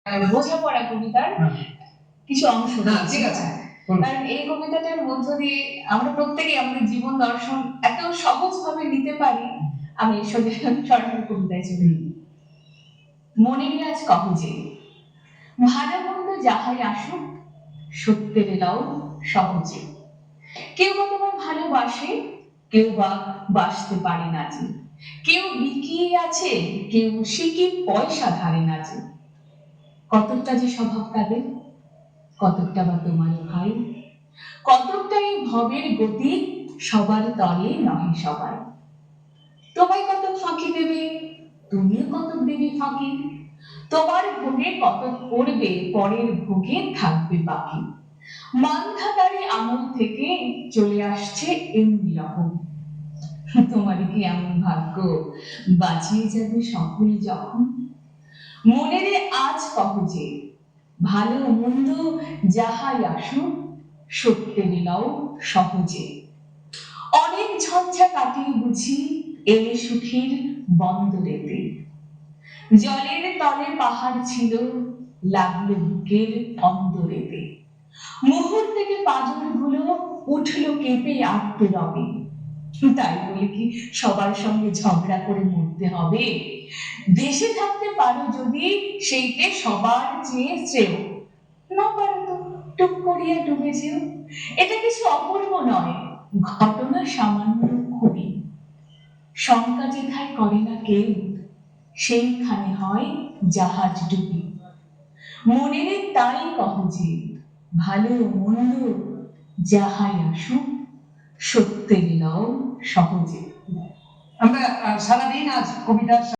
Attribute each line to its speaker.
Speaker 1: বোঝাপড়া কবিতার কিছু অংশ
Speaker 2: ঠিক আছে।
Speaker 1: কারণ এই কবিতাটার মধ্য দিয়ে আমরা প্রত্যেকেই আমাদের জীবন দর্শন এত সহজভাবে নিতে পারি। আমি সরাসরি কবিতায় চলে মনেরই আজ কহ যে ভালো মন্দ যাহাই আসুক সত্যের এলাও সহজে। কেউ বা তোমার ভালোবাসে, কেউ বা বাসতে পারে না যে, কেউ বিকিয়ে আছে, কেউ সিকি পয়সা ধারে না যে। কতকটা যে স্বভাব তাদের, কতকটা বা তোমার ভাই, কতকটা এই ভবের গতি সবার তলে নহে সবাই। তোমায় কত ফাঁকি দেবে, তুমিও কতক দেবে ফাঁকি, তোমার ভোগে কতক করবে, পরের ভোগে থাকবে বাকি। মানধাতারি আমল থেকে চলে আসছে এমনি রকম। তোমারই কি এমন ভাগ্য বাঁচিয়ে যাবে সকল যখন। মনেরে আজ কহ যে ভালো মন্দ যাহাই আসুক সত্যের লও সহজে। অনেক ঝঞ্ঝা কাটিয়ে বুঝি এলে সুখের বন্দরেতে। জলের তলে পাহাড় ছিল লাগলো বুকের অন্দরেতে। মুহূর্তে থেকে পাঁজর গুলো উঠলো কেঁপে আটতে রবে। তাই বলে কি সবার সঙ্গে ঝগড়া করে মরতে হবে? দেশে থাকতে পারো যদি সেইতে সবার চেয়ে শ্রেয়, না পারো তো টুক করিয়া ডুবে যেও। এটা কিছু অপূর্ব নয়, ঘটনা সামান্য খুবই। শঙ্কা যেথায় করে না কেউ সেইখানে হয় জাহাজ ডুবি। মনেরে তাই কহ যে ভালো মন্দ যাহাই আসুক সত্যের লও সহজে।
Speaker 2: আমরা সারাদিন আজ কবিতার